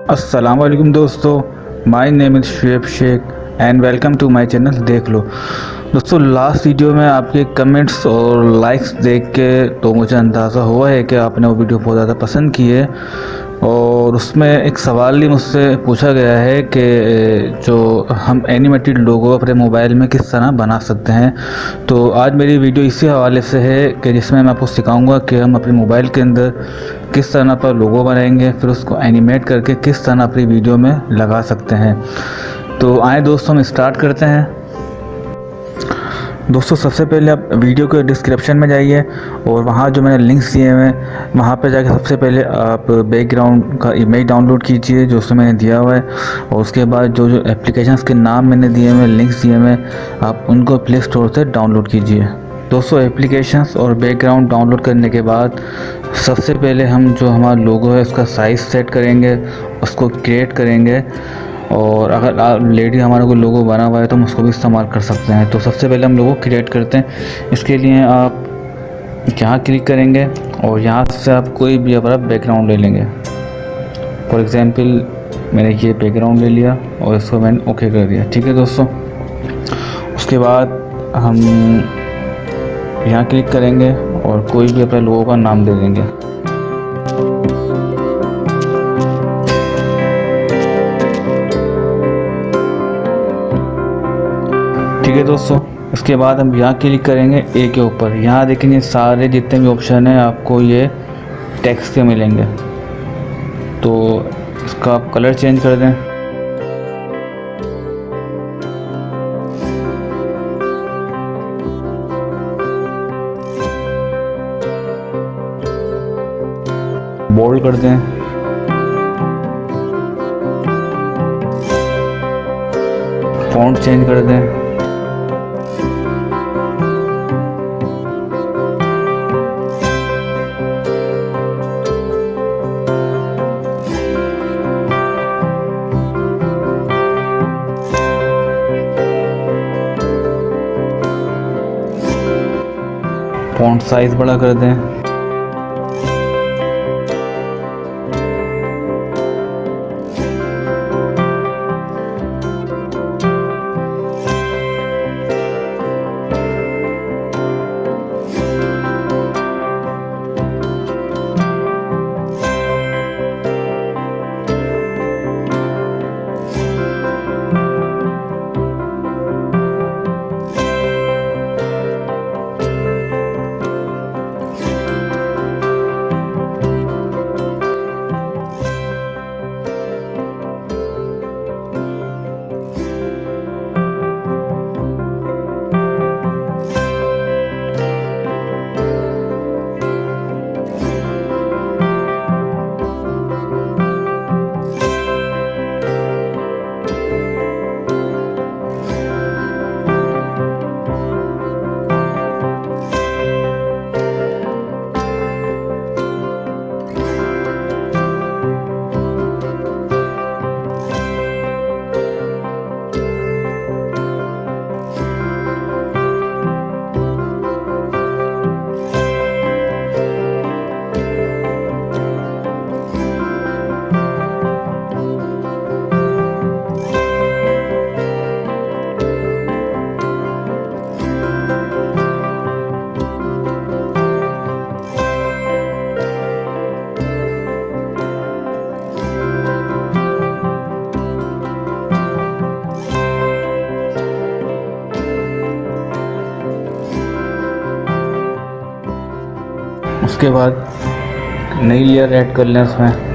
अस्सलाम वालेकुम दोस्तों, my name is Shoaib Shaikh and welcome to my channel देख लो। दोस्तों, लास्ट वीडियो में आपके कमेंट्स और लाइक्स देख के तो मुझे अंदाज़ा हुआ है कि आपने वो वीडियो बहुत ज़्यादा पसंद की है। और उसमें एक सवाल ही मुझसे पूछा गया है कि जो हम एनिमेटेड लोगो अपने मोबाइल में किस तरह बना सकते हैं। तो आज मेरी वीडियो इसी हवाले से है कि जिसमें मैं आपको सिखाऊंगा कि हम अपने मोबाइल के अंदर किस तरह पर लोगो बनाएंगे, फिर उसको एनिमेट करके किस तरह अपनी वीडियो में लगा सकते हैं। तो आए दोस्तों, हम स्टार्ट करते हैं। दोस्तों, सबसे पहले आप वीडियो के डिस्क्रिप्शन में जाइए और वहाँ जो मैंने लिंक्स दिए हैं वहाँ पे जाके सबसे पहले आप बैकग्राउंड का इमेज डाउनलोड कीजिए जो उसमें मैंने दिया हुआ है। और उसके बाद जो जो एप्लीकेशंस के नाम मैंने दिए हुए, लिंक्स दिए हुए, आप उनको प्ले स्टोर से डाउनलोड कीजिए। दोस्तों, एप्लीकेशंस और बैकग्राउंड डाउनलोड करने के बाद सबसे पहले हम जो हमारा लोगो है उसका साइज़ सेट करेंगे, उसको क्रिएट करेंगे। और अगर ऑलरेडी हमारा कोई लोगो बना हुआ है तो हम उसको भी इस्तेमाल कर सकते हैं। तो सबसे पहले हम लोगो क्रिएट करते हैं। इसके लिए आप यहाँ क्लिक करेंगे और यहाँ से आप कोई भी अपना बैकग्राउंड ले लेंगे। फॉर एग्जांपल मैंने ये बैकग्राउंड ले लिया और इसको मैंने ओके कर दिया। ठीक है दोस्तों, उसके बाद हम यहाँ क्लिक करेंगे और कोई भी अपने लोगों का नाम दे देंगे। ठीक है दोस्तों, इसके बाद हम यहाँ क्लिक करेंगे ए के ऊपर। यहाँ देखेंगे सारे जितने भी ऑप्शन हैं आपको ये टेक्स्ट के मिलेंगे। तो इसका आप कलर चेंज कर दें। बोल्ड कर दें। फॉन्ट चेंज कर दें। फॉन्ट साइज़ बड़ा कर दें। उसके बाद नई लेयर ऐड कर लें उसमें।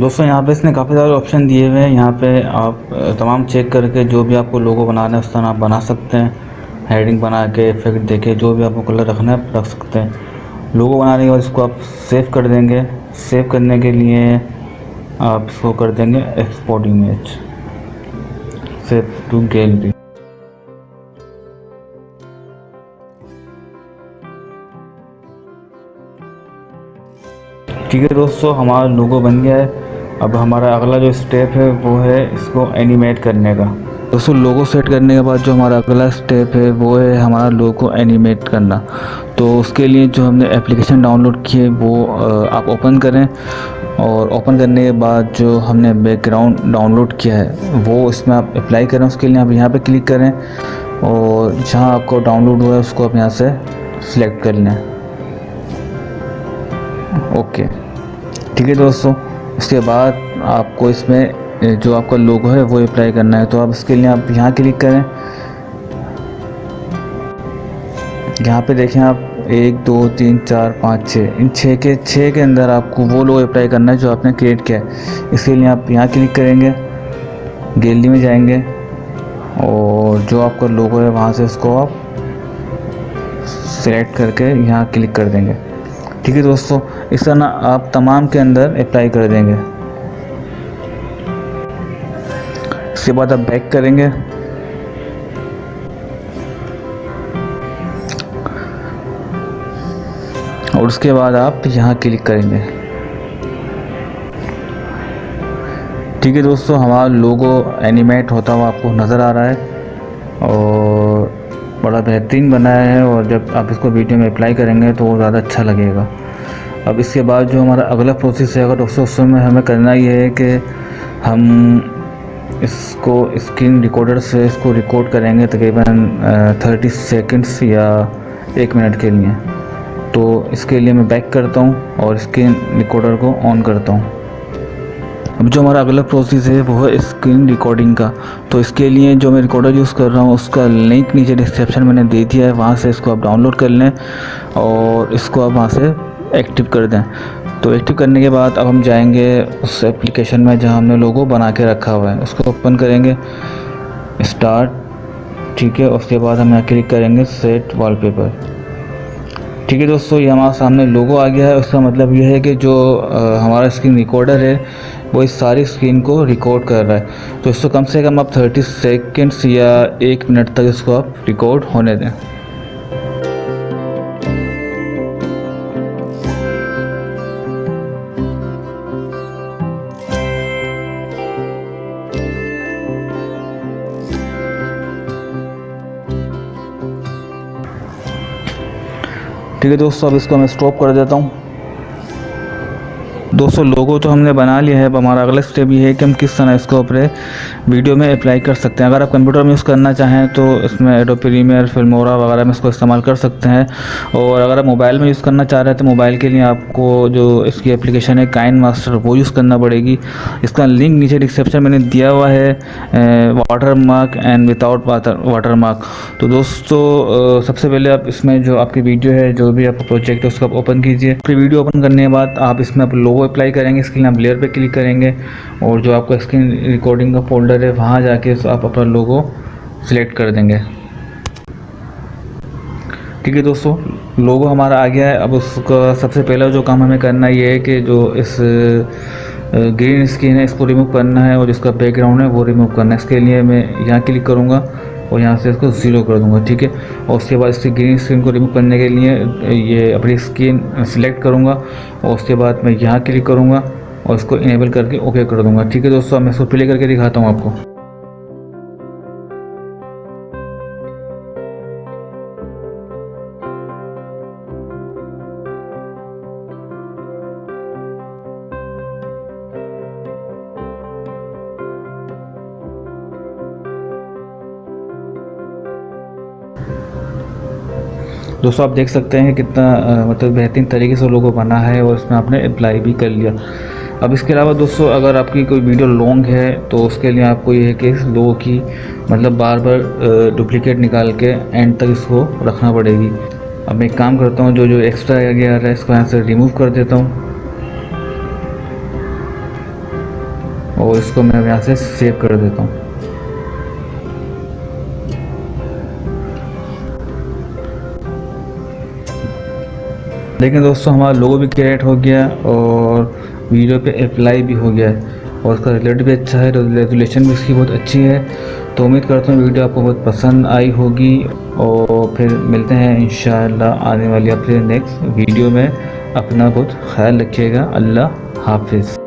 दोस्तों यहाँ पे इसने काफ़ी सारे ऑप्शन दिए हुए हैं। यहाँ पे आप तमाम चेक करके जो भी आपको लोगो बनाना है उस तरह आप बना सकते हैं। हेडिंग बना के इफेक्ट देके जो भी आपको कलर रखना है रख सकते हैं। लोगो बनाने के बाद इसको आप सेव कर देंगे। सेव करने के लिए आप इसको कर देंगे export image, save to gallery. ठीक है दोस्तों, हमारा लोगो बन गया है। अब हमारा अगला जो स्टेप है वो है इसको एनिमेट करने का। दोस्तों लोगो सेट करने के बाद जो हमारा अगला स्टेप है वो है हमारा लोगो एनिमेट करना। तो उसके लिए जो हमने एप्लीकेशन डाउनलोड की है वो आप ओपन करें, और ओपन करने के बाद जो हमने बैकग्राउंड डाउनलोड किया है वो इसमें आप अप्लाई करें। उसके लिए आप यहाँ पे क्लिक करें और जहाँ आपको डाउनलोड हुआ है उसको आप यहाँ से सिलेक्ट कर लें। ओके, ठीक है दोस्तों, उसके बाद आपको इसमें जो आपका लोगो है वो अप्लाई करना है। तो आप इसके लिए आप यहाँ क्लिक करें। यहाँ पे देखें आप 1 2 3 4 5 6, इन 6 के अंदर आपको वो लोगो अप्लाई करना है जो आपने क्रिएट किया है। इसके लिए आप यहाँ क्लिक करेंगे, गैलरी में जाएंगे और जो आपका लोगो है वहाँ से उसको आप सिलेक्ट करके यहाँ क्लिक कर देंगे। ठीक है दोस्तों, इस तरह आप तमाम के अंदर अप्लाई कर देंगे। इसके बाद आप बैक करेंगे। और उसके बाद आप यहाँ क्लिक करेंगे। ठीक है दोस्तों, हमारा लोगो एनिमेट होता हुआ आपको नज़र आ रहा है और बड़ा बेहतरीन बनाया है। और जब आप इसको वीडियो में अप्लाई करेंगे तो वो ज़्यादा अच्छा लगेगा। अब इसके बाद जो हमारा अगला प्रोसेस है दोस्तों, उसमें हमें करना ये है कि हम इसको स्क्रीन रिकॉर्डर से इसको रिकॉर्ड करेंगे तकरीबन 30 सेकंड्स या 1 मिनट के लिए। तो इसके लिए मैं बैक करता हूँ और स्क्रीन रिकॉर्डर को ऑन करता हूँ। अब जो हमारा अगला प्रोसेस है वो है स्क्रीन रिकॉर्डिंग का। तो इसके लिए जो मैं रिकॉर्डर यूज़ कर रहा हूँ उसका लिंक नीचे डिस्क्रिप्शन मैंने दे दिया है, वहाँ से इसको आप डाउनलोड कर लें और इसको आप वहाँ से एक्टिव कर दें। तो एक्टिव करने के बाद अब हम जाएंगे उस एप्लीकेशन में जहाँ हमने लोगो बना के रखा हुआ है, उसको ओपन करेंगे, स्टार्ट। ठीक है, उसके बाद हम यहाँ क्लिक करेंगे सेट वॉलपेपर। ठीक है दोस्तों, ये हमारे सामने लोगो आ गया है। उसका मतलब ये है कि जो हमारा स्क्रीन रिकॉर्डर है वो इस सारी स्क्रीन को रिकॉर्ड कर रहा है। तो इसको कम से कम आप 30 सेकंड्स या 1 मिनट तक इसको आप रिकॉर्ड होने दें। ठीक है दोस्तों, अब इसको मैं स्टॉप कर देता हूँ। दोस्तों लोगो तो हमने बना लिया है। अब हमारा अगला स्टेप ये है कि हम किस तरह इसको अपने वीडियो में अप्लाई कर सकते हैं। अगर आप कंप्यूटर में यूज़ करना चाहें तो इसमें एडोब प्रीमियर, फिल्मोरा वगैरह में इसको इस्तेमाल कर सकते हैं। और अगर आप मोबाइल में यूज़ करना चाह रहे हैं तो मोबाइल के लिए आपको जो इसकी एप्लीकेशन है काइनमास्टर वो यूज़ करना पड़ेगी। इसका लिंक नीचे डिस्क्रिप्शन मैंने दिया हुआ है, water mark and without water mark. तो दोस्तों सबसे पहले आप इसमें जो आपकी वीडियो है, जो भी आपका प्रोजेक्ट है उसको आप ओपन कीजिए। फिर वीडियो ओपन करने के बाद आप इसमें आप लोगो अप्लाई करेंगे। इसके लिए आप लेयर पे क्लिक करेंगे और जो आपका स्क्रीन रिकॉर्डिंग का फोल्डर है वहाँ जाके आप अपना लोगो सिलेक्ट कर देंगे। ठीक है दोस्तों, लोगो हमारा आ गया है। अब उसका सबसे पहला जो काम हमें करना ये है कि जो इस ग्रीन स्क्रीन है इसको रिमूव करना है और जिसका बैकग्राउंड है वो रिमूव करना है। इसके लिए मैं यहाँ क्लिक करूँगा और यहाँ से इसको 0 कर दूँगा। ठीक है, और उसके बाद इसकी ग्रीन स्क्रीन को रिमूव करने के लिए ये अपनी स्क्रीन सिलेक्ट करूँगा और उसके बाद मैं यहाँ क्लिक करूँगा और इसको इनेबल करके ओके कर दूँगा। ठीक है दोस्तों, मैं इसको प्ले करके दिखाता हूँ आपको। दोस्तों आप देख सकते हैं कितना मतलब बेहतरीन तरीके से लोगो बना है और इसमें आपने अप्लाई भी कर लिया। अब इसके अलावा दोस्तों अगर आपकी कोई वीडियो लॉन्ग है तो उसके लिए आपको ये है कि इस लोगो की मतलब बार बार डुप्लीकेट निकाल के एंड तक इसको रखना पड़ेगी। अब मैं एक काम करता हूँ, जो एक्स्ट्रा एरिया आ रहा है इसको यहाँ से रिमूव कर देता हूँ। और इसको मैं यहाँ से सेव कर देता हूँ। लेकिन दोस्तों हमारा लोगो भी क्रिएट हो गया और वीडियो पे अप्लाई भी हो गया है और उसका रिजल्ट भी अच्छा है, रेजोल्यूशन भी इसकी बहुत अच्छी है। तो उम्मीद करता हूँ वीडियो आपको बहुत पसंद आई होगी और फिर मिलते हैं इंशाअल्लाह आने वाली अपने नेक्स्ट वीडियो में। अपना बहुत ख्याल रखिएगा। अल्लाह हाफिज़।